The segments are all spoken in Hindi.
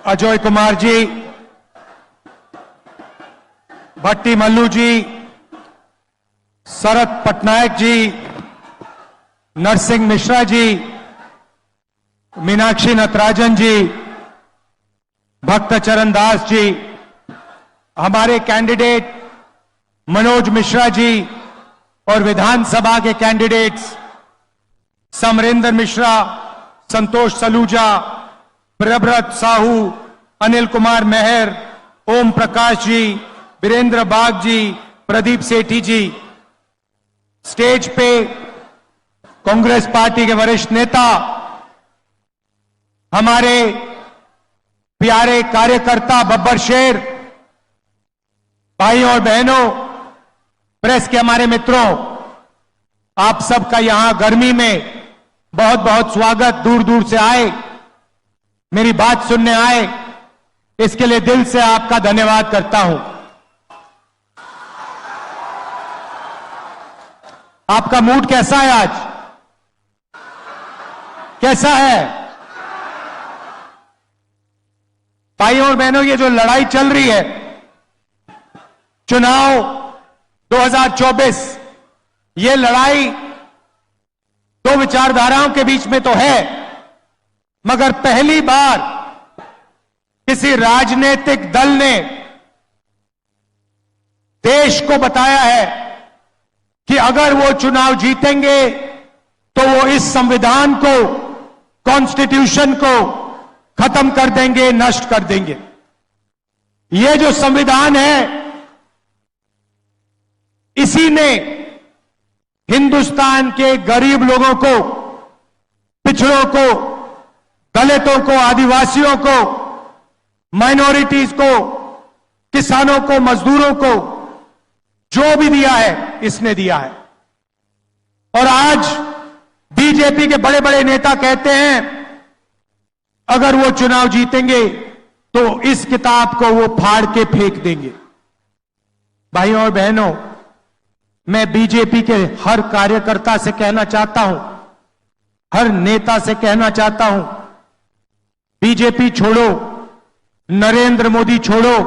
अजय कुमार जी, भट्टी मल्लू जी, शरद पटनायक जी, नरसिंह मिश्रा जी, मीनाक्षी नटराजन जी, भक्त चरण दास जी, हमारे कैंडिडेट मनोज मिश्रा जी और विधानसभा के कैंडिडेट्स समरेंद्र मिश्रा, संतोष सलूजा, प्रभव्रत साहू, अनिल कुमार मेहर, ओम प्रकाश जी, वीरेंद्र बाग जी, प्रदीप सेठी जी। स्टेज पे कांग्रेस पार्टी के वरिष्ठ नेता, हमारे प्यारे कार्यकर्ता बब्बर शेर, भाई और बहनों, प्रेस के हमारे मित्रों, आप सबका यहां गर्मी में बहुत बहुत स्वागत। दूर दूर से आए, मेरी बात सुनने आए, इसके लिए दिल से आपका धन्यवाद करता हूं। आपका मूड कैसा है आज? कैसा है? भाइयों और बहनों, ये जो लड़ाई चल रही है, चुनाव 2024, ये लड़ाई दो विचारधाराओं के बीच में तो है, मगर पहली बार किसी राजनीतिक दल ने देश को बताया है कि अगर वो चुनाव जीतेंगे तो वो इस संविधान को, कॉन्स्टिट्यूशन को खत्म कर देंगे, नष्ट कर देंगे। ये जो संविधान है, इसी ने हिंदुस्तान के गरीब लोगों को, पिछड़ों को, दलितों को, आदिवासियों को, माइनॉरिटीज को, किसानों को, मजदूरों को जो भी दिया है, इसने दिया है। और आज बीजेपी के बड़े बड़े नेता कहते हैं अगर वो चुनाव जीतेंगे तो इस किताब को वो फाड़ के फेंक देंगे। भाइयों और बहनों, मैं बीजेपी के हर कार्यकर्ता से कहना चाहता हूं, हर नेता से कहना चाहता हूं, बीजेपी छोड़ो, नरेंद्र मोदी छोड़ो,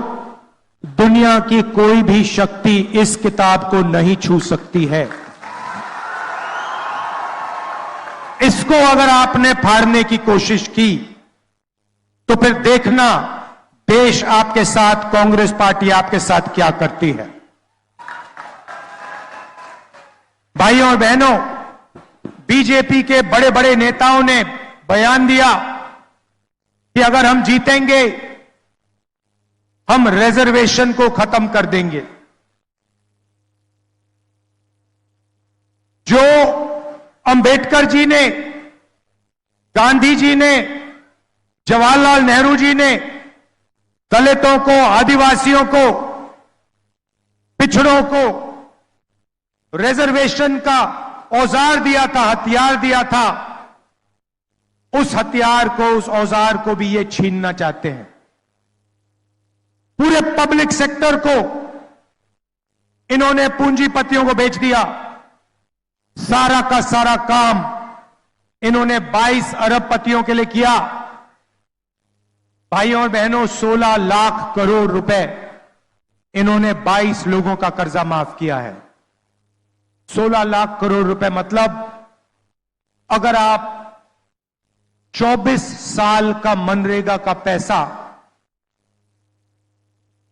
दुनिया की कोई भी शक्ति इस किताब को नहीं छू सकती है। इसको अगर आपने फाड़ने की कोशिश की तो फिर देखना देश आपके साथ, कांग्रेस पार्टी आपके साथ क्या करती है। भाइयों और बहनों, बीजेपी के बड़े बड़े नेताओं ने बयान दिया कि अगर हम जीतेंगे, हम रिजर्वेशन को खत्म कर देंगे। जो अंबेडकर जी ने, गांधी जी ने, जवाहरलाल नेहरू जी ने दलितों को, आदिवासियों को, पिछड़ों को रिजर्वेशन का औजार दिया था, हथियार दिया था, उस हथियार को, उस औजार को भी ये छीनना चाहते हैं। पूरे पब्लिक सेक्टर को इन्होंने पूंजीपतियों को बेच दिया। सारा का सारा काम इन्होंने 22 अरबपतियों के लिए किया। भाइयों और बहनों, 16 लाख करोड़ रुपए इन्होंने 22 लोगों का कर्जा माफ किया है। 16 लाख करोड़ रुपए मतलब अगर आप 24 साल का मनरेगा का पैसा,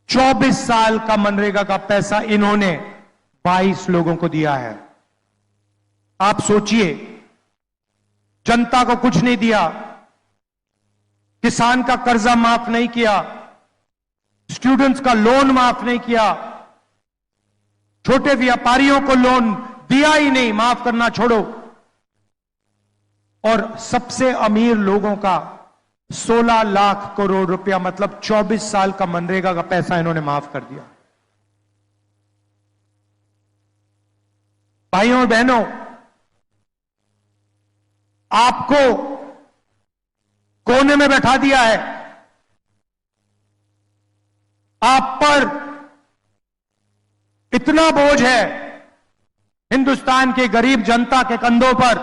24 साल का मनरेगा का पैसा इन्होंने 22 लोगों को दिया है। आप सोचिए, जनता को कुछ नहीं दिया, किसान का कर्जा माफ नहीं किया, स्टूडेंट्स का लोन माफ नहीं किया, छोटे व्यापारियों को लोन दिया ही नहीं, माफ करना छोड़ो, और सबसे अमीर लोगों का 16 लाख करोड़ रुपया मतलब 24 साल का मनरेगा का पैसा इन्होंने माफ कर दिया। भाइयों और बहनों, आपको कोने में बैठा दिया है। आप पर इतना बोझ है हिंदुस्तान के गरीब जनता के कंधों पर,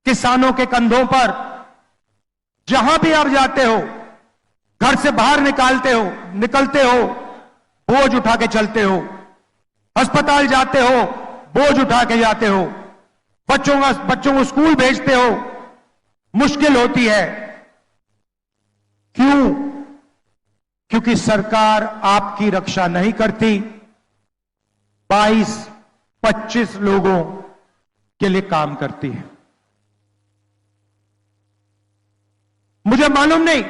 किसानों के कंधों पर। जहां भी आप जाते हो, घर से बाहर निकलते हो बोझ उठा के चलते हो, अस्पताल जाते हो बोझ उठा के जाते हो, बच्चों को स्कूल भेजते हो, मुश्किल होती है। क्यों? क्योंकि सरकार आपकी रक्षा नहीं करती। 22-25 लोगों के लिए काम करती है। मुझे मालूम नहीं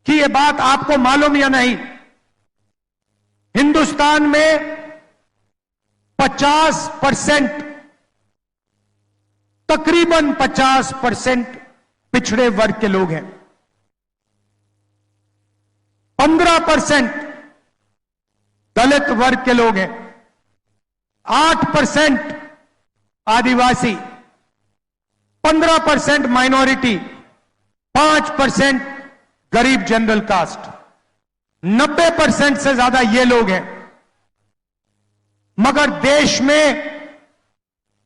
कि यह बात आपको मालूम या नहीं, हिंदुस्तान में 50%, तकरीबन 50% पिछड़े वर्ग के लोग हैं। 15% दलित वर्ग के लोग हैं, 8% आदिवासी, 15% माइनॉरिटी, 5% गरीब जनरल कास्ट, 90% से ज्यादा ये लोग हैं। मगर देश में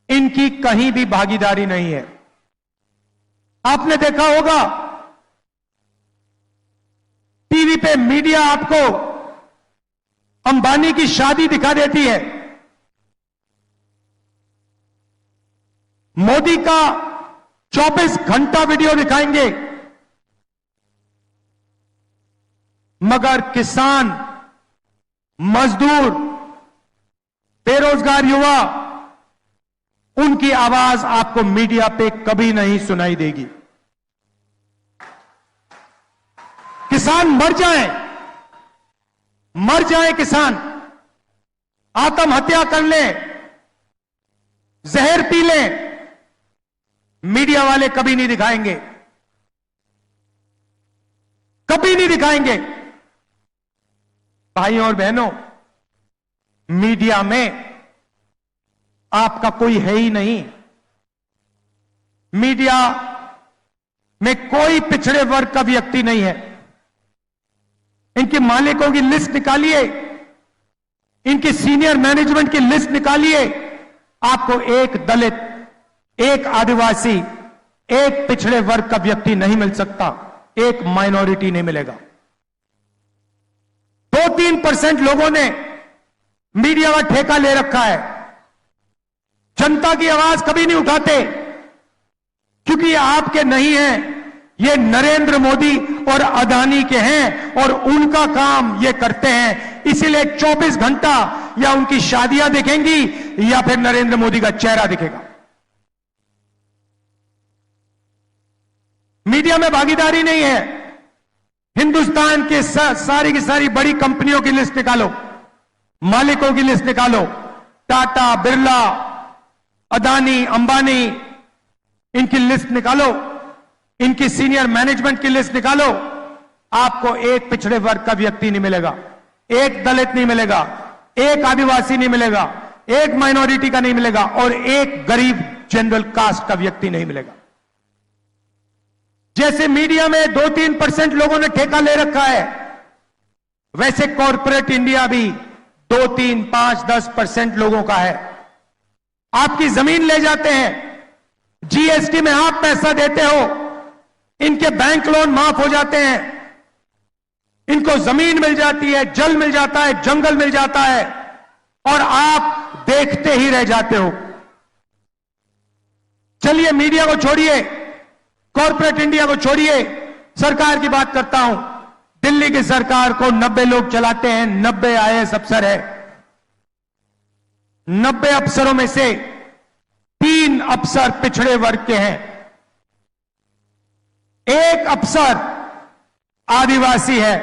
इनकी कहीं भी भागीदारी नहीं है। आपने देखा होगा टीवी पे मीडिया आपको अंबानी की शादी दिखा देती है, मोदी का 24 घंटा वीडियो दिखाएंगे, मगर किसान, मजदूर, बेरोजगार युवा, उनकी आवाज आपको मीडिया पे कभी नहीं सुनाई देगी। किसान मर जाए किसान, आत्महत्या कर ले, जहर पी ले, मीडिया वाले कभी नहीं दिखाएंगे, कभी नहीं दिखाएंगे। भाइयों और बहनों, मीडिया में आपका कोई है ही नहीं। मीडिया में कोई पिछड़े वर्ग का व्यक्ति नहीं है। इनके मालिकों की लिस्ट निकालिए, इनकी सीनियर मैनेजमेंट की लिस्ट निकालिए, आपको एक दलित, एक आदिवासी, एक पिछड़े वर्ग का व्यक्ति नहीं मिल सकता, एक माइनॉरिटी नहीं मिलेगा। 2-3% लोगों ने मीडिया का ठेका ले रखा है, जनता की आवाज कभी नहीं उठाते, क्योंकि ये आपके नहीं हैं, ये नरेंद्र मोदी और अदानी के हैं और उनका काम ये करते हैं। इसीलिए 24 घंटा या उनकी शादियां दिखेंगी या फिर नरेंद्र मोदी का चेहरा दिखेगा। मीडिया में भागीदारी नहीं है। हिंदुस्तान के सारी की सारी बड़ी कंपनियों की लिस्ट निकालो, मालिकों की लिस्ट निकालो, टाटा, बिरला, अदानी, अंबानी, इनकी लिस्ट निकालो, इनकी सीनियर मैनेजमेंट की लिस्ट निकालो, आपको एक पिछड़े वर्ग का व्यक्ति नहीं मिलेगा, एक दलित नहीं मिलेगा, एक आदिवासी नहीं मिलेगा, एक माइनॉरिटी का नहीं मिलेगा और एक गरीब जनरल कास्ट का व्यक्ति नहीं मिलेगा। जैसे मीडिया में 2-3% लोगों ने ठेका ले रखा है, वैसे कॉर्पोरेट इंडिया भी 2-3, 5, 10% लोगों का है। आपकी जमीन ले जाते हैं, जीएसटी में आप पैसा देते हो, इनके बैंक लोन माफ हो जाते हैं, इनको जमीन मिल जाती है, जल मिल जाता है, जंगल मिल जाता है और आप देखते ही रह जाते हो। चलिए मीडिया को छोड़िए, कॉर्पोरेट इंडिया को छोड़िए, सरकार की बात करता हूं। दिल्ली की सरकार को 90 लोग चलाते हैं, 90 आईएएस अफसर है। 90 अफसरों में से 3 अफसर पिछड़े वर्ग के हैं, एक अफसर आदिवासी है,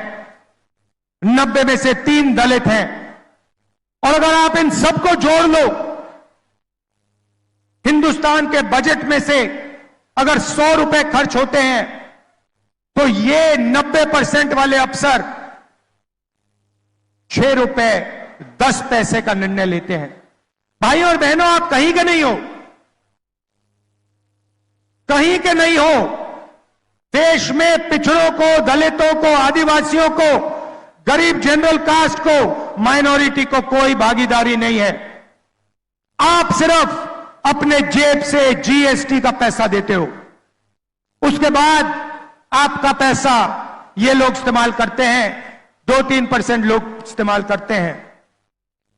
90 में से 3 दलित हैं। और अगर आप इन सबको जोड़ लो, हिंदुस्तान के बजट में से अगर 100 रुपए खर्च होते हैं तो ये 90% वाले अफसर 6 रुपए 10 पैसे का निर्णय लेते हैं। भाइयों और बहनों, आप कहीं के नहीं हो, कहीं के नहीं हो। देश में पिछड़ों को, दलितों को, आदिवासियों को, गरीब जनरल कास्ट को, माइनॉरिटी को कोई भागीदारी नहीं है। आप सिर्फ अपने जेब से जीएसटी का पैसा देते हो। उसके बाद आपका पैसा ये लोग इस्तेमाल करते हैं, 2-3% लोग इस्तेमाल करते हैं।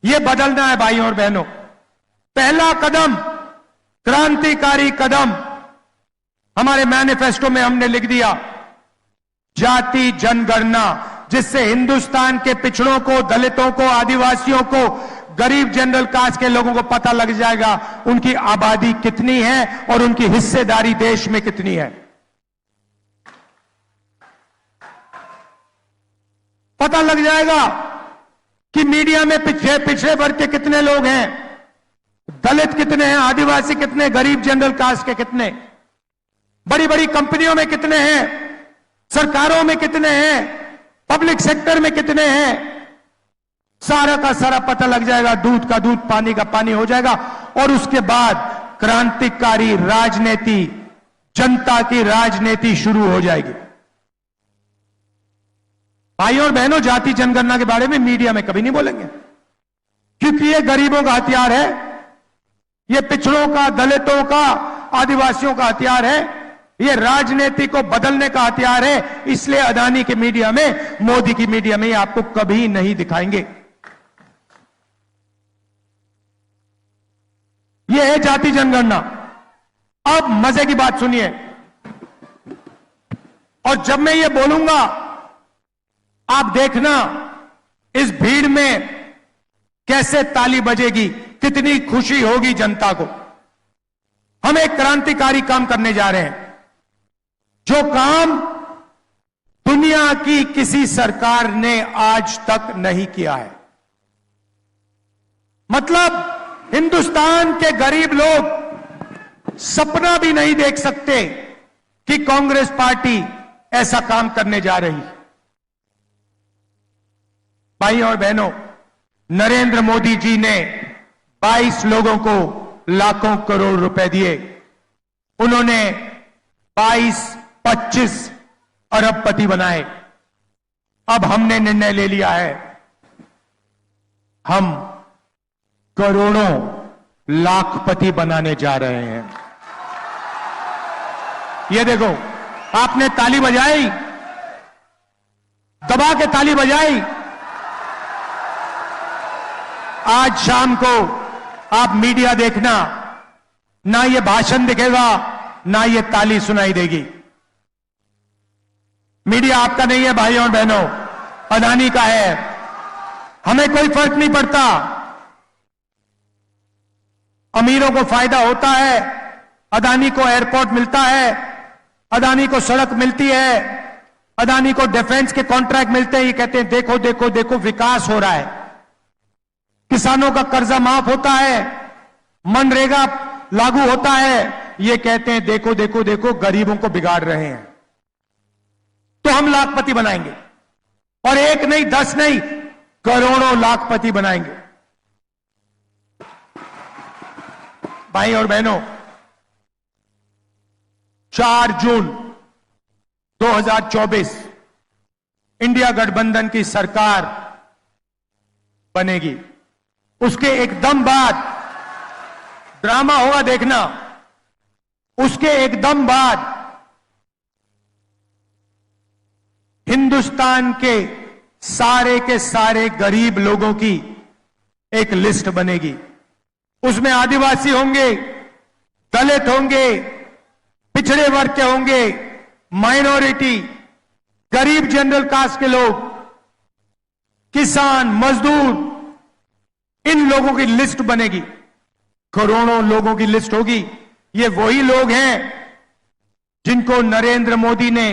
ये बदलना है भाइयों और बहनों। पहला कदम, क्रांतिकारी कदम हमारे मैनिफेस्टो में हमने लिख दिया, जाति जनगणना, जिससे हिंदुस्तान के पिछड़ों को, दलितों को, आदिवासियों को, गरीब जनरल कास्ट के लोगों को पता लग जाएगा उनकी आबादी कितनी है और उनकी हिस्सेदारी देश में कितनी है। पता लग जाएगा कि मीडिया में पिछड़े वर्ग के कितने लोग हैं, दलित कितने हैं, आदिवासी कितने, गरीब जनरल कास्ट के कितने, बड़ी बड़ी कंपनियों में कितने हैं, सरकारों में कितने हैं, पब्लिक सेक्टर में कितने हैं, सारा का सारा पता लग जाएगा। दूध का दूध, पानी का पानी हो जाएगा। और उसके बाद क्रांतिकारी राजनीति, जनता की राजनीति शुरू हो जाएगी। भाइयों और बहनों, जाति जनगणना के बारे में मीडिया में कभी नहीं बोलेंगे, क्योंकि ये गरीबों का हथियार है, ये पिछड़ों का, दलितों का, आदिवासियों का हथियार है, ये राजनीति को बदलने का हथियार है। इसलिए अदानी की मीडिया में, मोदी की मीडिया में आपको कभी नहीं दिखाएंगे। ये है जाति जनगणना। अब मजे की बात सुनिए, और जब मैं ये बोलूंगा आप देखना इस भीड़ में कैसे ताली बजेगी, कितनी खुशी होगी जनता को। हम एक क्रांतिकारी काम करने जा रहे हैं, जो काम दुनिया की किसी सरकार ने आज तक नहीं किया है। मतलब हिंदुस्तान के गरीब लोग सपना भी नहीं देख सकते कि कांग्रेस पार्टी ऐसा काम करने जा रही है। भाइयों और बहनों, नरेंद्र मोदी जी ने 22 लोगों को लाखों करोड़ रुपए दिए। उन्होंने 22-25 अरबपति बनाए। अब हमने निर्णय ले लिया है, हम करोड़ों लाखपति बनाने जा रहे हैं। ये देखो, आपने ताली बजाई, दबा के ताली बजाई। आज शाम को आप मीडिया देखना, ना ये भाषण दिखेगा, ना ये ताली सुनाई देगी। मीडिया आपका नहीं है भाइयों और बहनों, अदानी का है। हमें कोई फर्क नहीं पड़ता। अमीरों को फायदा होता है, अदानी को एयरपोर्ट मिलता है, अदानी को सड़क मिलती है, अदानी को डिफेंस के कॉन्ट्रैक्ट मिलते हैं। ये कहते हैं देखो देखो देखो विकास हो रहा है, किसानों का कर्जा माफ होता है, मनरेगा लागू होता है। ये कहते हैं देखो देखो देखो गरीबों को बिगाड़ रहे हैं। तो हम लाखपति बनाएंगे, और एक नहीं, 10 नहीं, करोड़ों लाखपति बनाएंगे। भाई और बहनों, 4 जून 2024 इंडिया गठबंधन की सरकार बनेगी। उसके एकदम बाद ड्रामा होगा, देखना। उसके एकदम बाद हिंदुस्तान के सारे गरीब लोगों की एक लिस्ट बनेगी। उसमें आदिवासी होंगे, दलित होंगे, पिछड़े वर्ग के होंगे, माइनॉरिटी, गरीब जनरल कास्ट के लोग, किसान, मजदूर, इन लोगों की लिस्ट बनेगी। करोड़ों लोगों की लिस्ट होगी। ये वही लोग हैं जिनको नरेंद्र मोदी ने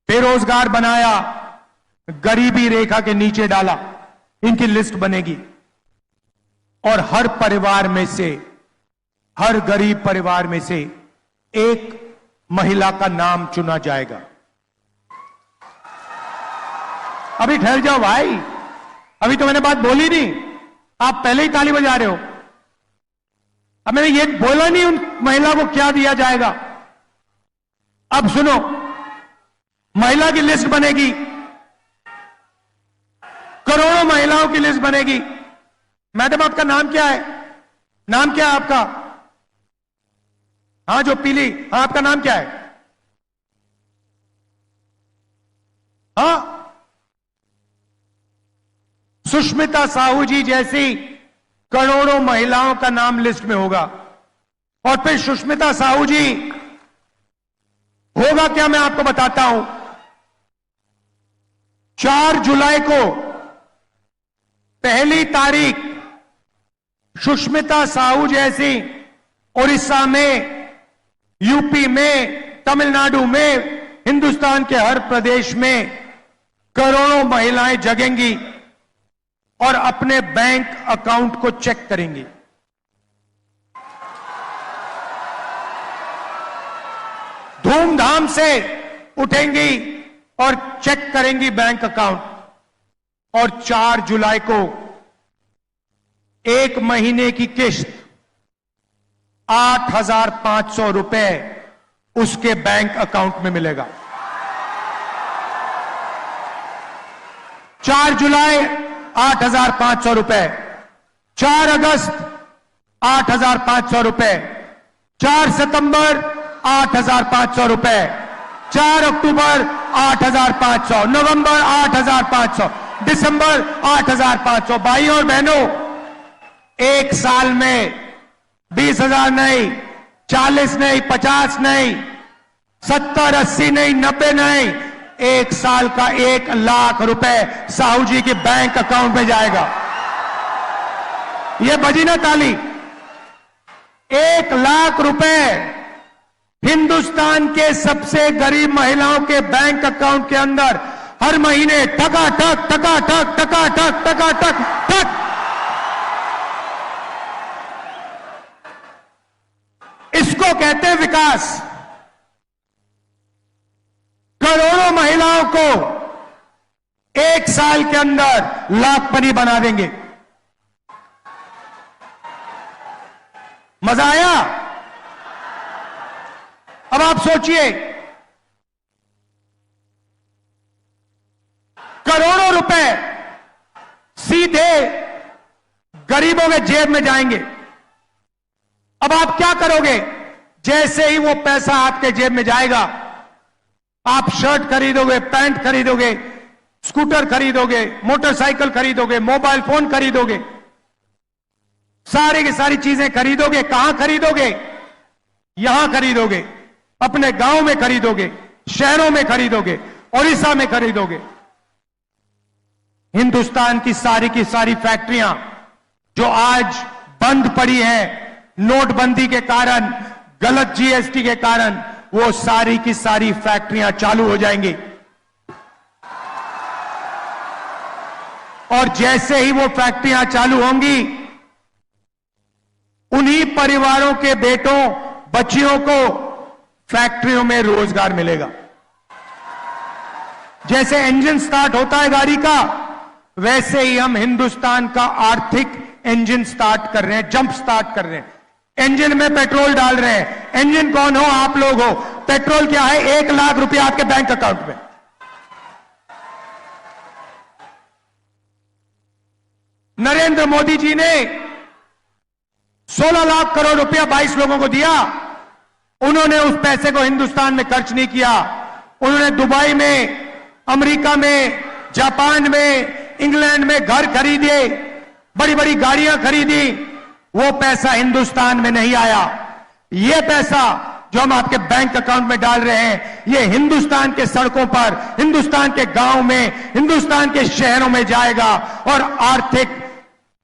बेरोजगार बनाया, गरीबी रेखा के नीचे डाला। इनकी लिस्ट बनेगी, और हर परिवार में से, हर गरीब परिवार में से एक महिला का नाम चुना जाएगा। अभी ठहर जाओ भाई, अभी तो मैंने बात बोली नहीं, आप पहले ही ताली बजा रहे हो। अब मैंने ये बोला नहीं उन महिला को क्या दिया जाएगा। अब सुनो, महिला की लिस्ट बनेगी, करोड़ों महिलाओं की लिस्ट बनेगी। मैडम आपका नाम क्या है? नाम क्या है आपका? हाँ जो पीली, हाँ आपका नाम क्या है? हां, सुष्मिता साहू जी जैसी करोड़ों महिलाओं का नाम लिस्ट में होगा। और फिर सुष्मिता साहू जी होगा क्या, मैं आपको बताता हूं। 4 जुलाई को पहली तारीख सुष्मिता साहू जैसी उड़ीसा में, यूपी में, तमिलनाडु में, हिंदुस्तान के हर प्रदेश में करोड़ों महिलाएं जगेंगी और अपने बैंक अकाउंट को चेक करेंगी। धूमधाम से उठेंगी और चेक करेंगी बैंक अकाउंट। और 4 जुलाई को 1 महीने की किस्त 8,500 रुपए उसके बैंक अकाउंट में मिलेगा। 4 जुलाई 8,500 रुपए, 4 अगस्त 8,500 रुपए, 4 सितंबर 8,500 रुपए, 4 अक्टूबर 8,500, नवंबर 8,500, दिसंबर 8,500। भाइयों और बहनों, एक साल में 20,000 नहीं, 40 नहीं, 50 नहीं, 70, 80 नहीं, 90 नहीं, एक साल का 1 लाख रुपए साहू जी के बैंक अकाउंट में जाएगा। यह बजी ना ताली। 1 लाख रुपए हिंदुस्तान के सबसे गरीब महिलाओं के बैंक अकाउंट के अंदर हर महीने टकाटक टकाटक टकाटक टकाटक टक। इसको कहते हैं विकास। करोड़ों महिलाओं को 1 साल के अंदर लाखपति बना देंगे। मजा आया? अब आप सोचिए, करोड़ों रुपए सीधे गरीबों के जेब में जाएंगे। अब आप क्या करोगे? जैसे ही वो पैसा आपके जेब में जाएगा, आप शर्ट खरीदोगे, पैंट खरीदोगे, स्कूटर खरीदोगे, मोटरसाइकिल खरीदोगे, मोबाइल फोन खरीदोगे, सारी की सारी चीजें खरीदोगे। कहां खरीदोगे? यहां खरीदोगे, अपने गांव में खरीदोगे, शहरों में खरीदोगे, उड़ीसा में खरीदोगे। हिंदुस्तान की सारी फैक्ट्रियां जो आज बंद पड़ी हैं नोटबंदी के कारण, गलत जीएसटी के कारण, वो सारी की सारी फैक्ट्रियां चालू हो जाएंगी। और जैसे ही वो फैक्ट्रियां चालू होंगी, उन्हीं परिवारों के बेटों बच्चियों को फैक्ट्रियों में रोजगार मिलेगा। जैसे इंजन स्टार्ट होता है गाड़ी का, वैसे ही हम हिंदुस्तान का आर्थिक इंजन स्टार्ट कर रहे हैं, जंप स्टार्ट कर रहे हैं। इंजन में पेट्रोल डाल रहे हैं। इंजन कौन हो? आप लोग हो। पेट्रोल क्या है? 1 लाख रुपया आपके बैंक अकाउंट में। नरेंद्र मोदी जी ने 16 लाख करोड़ रुपया 22 लोगों को दिया। उन्होंने उस पैसे को हिंदुस्तान में खर्च नहीं किया। उन्होंने दुबई में, अमेरिका में, जापान में, इंग्लैंड में घर खरीदे, बड़ी बड़ी गाड़ियां खरीदी। वो पैसा हिंदुस्तान में नहीं आया। ये पैसा जो हम आपके बैंक अकाउंट में डाल रहे हैं, ये हिंदुस्तान के सड़कों पर, हिंदुस्तान के गांव में, हिंदुस्तान के शहरों में जाएगा और आर्थिक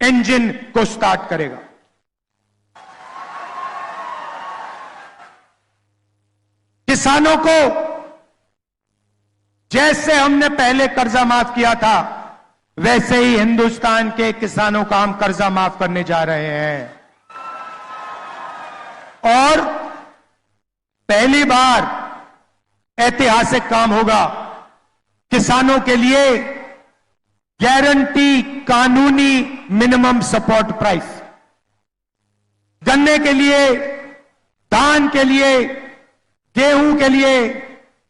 इंजन को स्टार्ट करेगा। किसानों को जैसे हमने पहले कर्जा माफ किया था, वैसे ही हिंदुस्तान के किसानों का हम कर्जा माफ करने जा रहे हैं। और पहली बार ऐतिहासिक काम होगा। किसानों के लिए गारंटी कानूनी मिनिमम सपोर्ट प्राइस, गन्ने के लिए, धान के लिए, गेहूं के लिए,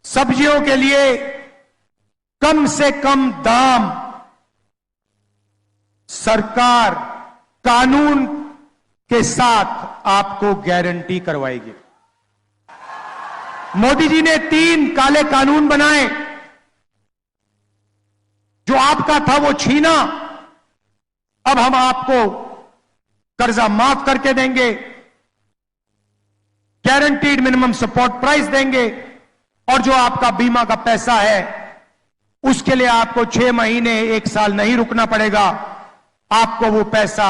सब्जियों के लिए कम से कम दाम सरकार कानून के साथ आपको गारंटी करवाएगी। मोदी जी ने 3 काले कानून बनाए। जो आपका था वो छीना, अब हम आपको कर्जा माफ करके देंगे, गारंटीड मिनिमम सपोर्ट प्राइस देंगे, और जो आपका बीमा का पैसा है उसके लिए आपको 6 महीने 1 साल नहीं रुकना पड़ेगा, आपको वो पैसा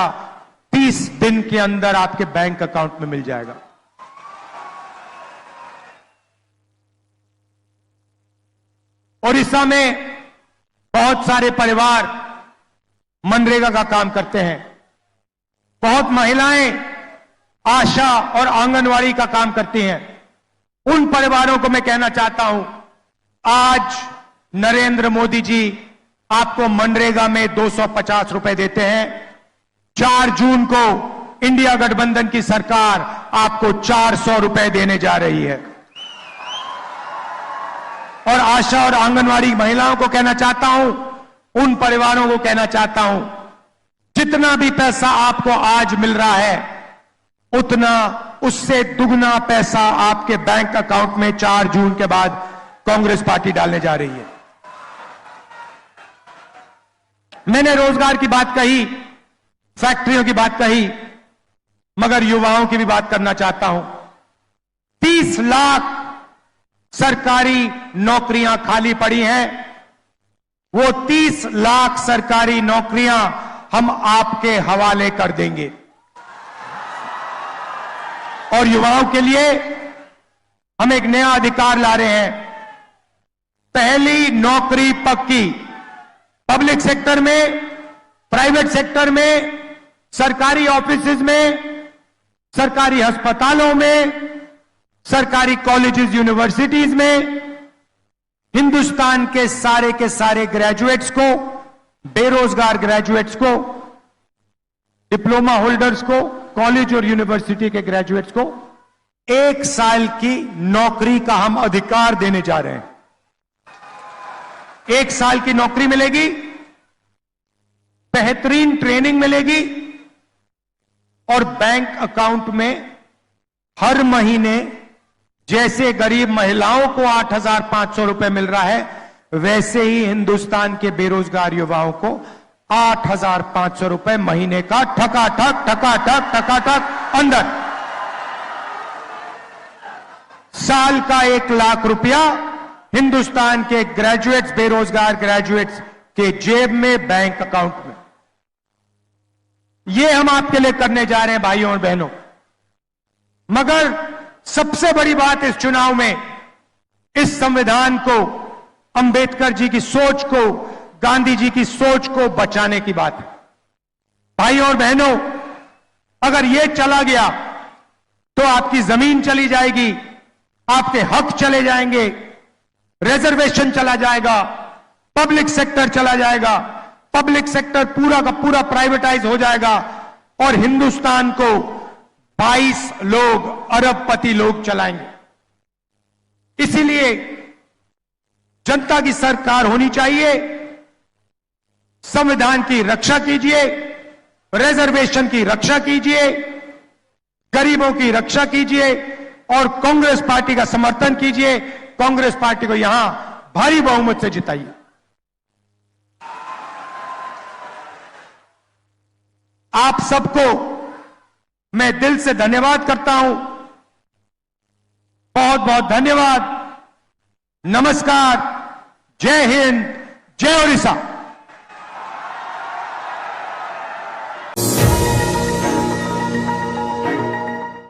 30 दिन के अंदर आपके बैंक अकाउंट में मिल जाएगा। ओडिशा में बहुत सारे परिवार मनरेगा का काम करते हैं, बहुत महिलाएं आशा और आंगनवाड़ी का काम करती हैं। उन परिवारों को मैं कहना चाहता हूं, आज नरेंद्र मोदी जी आपको मनरेगा में 250 रुपए देते हैं। 4 जून को इंडिया गठबंधन की सरकार आपको 400 रुपए देने जा रही है। और आशा और आंगनवाड़ी महिलाओं को कहना चाहता हूं, उन परिवारों को कहना चाहता हूं, जितना भी पैसा आपको आज मिल रहा है उतना उससे दुगना पैसा आपके बैंक अकाउंट में 4 जून के बाद कांग्रेस पार्टी डालने जा रही है। मैंने रोजगार की बात कही, फैक्ट्रियों की बात कही, मगर युवाओं की भी बात करना चाहता हूं। 30 लाख सरकारी नौकरियां खाली पड़ी हैं, वो 30 लाख सरकारी नौकरियां हम आपके हवाले कर देंगे। और युवाओं के लिए हम एक नया अधिकार ला रहे हैं, पहली नौकरी पक्की। पब्लिक सेक्टर में, प्राइवेट सेक्टर में, सरकारी ऑफिसेज में, सरकारी अस्पतालों में, सरकारी कॉलेजेस यूनिवर्सिटीज में हिंदुस्तान के सारे ग्रेजुएट्स को, बेरोजगार ग्रेजुएट्स को, डिप्लोमा होल्डर्स को, कॉलेज और यूनिवर्सिटी के ग्रेजुएट्स को 1 साल की नौकरी का हम अधिकार देने जा रहे हैं। 1 साल की नौकरी मिलेगी, बेहतरीन ट्रेनिंग मिलेगी और बैंक अकाउंट में हर महीने जैसे गरीब महिलाओं को 8,500 रुपए मिल रहा है, वैसे ही हिंदुस्तान के बेरोजगार युवाओं को 8,500 रुपए महीने का ठकाठक अंदर। साल का 1 लाख रुपया हिंदुस्तान के ग्रेजुएट्स, बेरोजगार ग्रेजुएट्स के जेब में, बैंक अकाउंट में। ये हम आपके लिए करने जा रहे हैं भाइयों और बहनों। मगर सबसे बड़ी बात इस चुनाव में, इस संविधान को, अंबेडकर जी की सोच को, गांधी जी की सोच को बचाने की बात है। भाइयों और बहनों, अगर यह चला गया तो आपकी जमीन चली जाएगी, आपके हक चले जाएंगे, रिजर्वेशन चला जाएगा, पब्लिक सेक्टर चला जाएगा, पब्लिक सेक्टर पूरा का पूरा प्राइवेटाइज हो जाएगा और हिंदुस्तान को 22 लोग, अरबपति लोग चलाएंगे। इसीलिए जनता की सरकार होनी चाहिए। संविधान की रक्षा कीजिए, रिजर्वेशन की रक्षा कीजिए, गरीबों की रक्षा कीजिए और कांग्रेस पार्टी का समर्थन कीजिए। कांग्रेस पार्टी को यहां भारी बहुमत से जिताइए। आप सबको मैं दिल से धन्यवाद करता हूं। बहुत बहुत धन्यवाद। नमस्कार। जय हिंद, जय ओडिशा।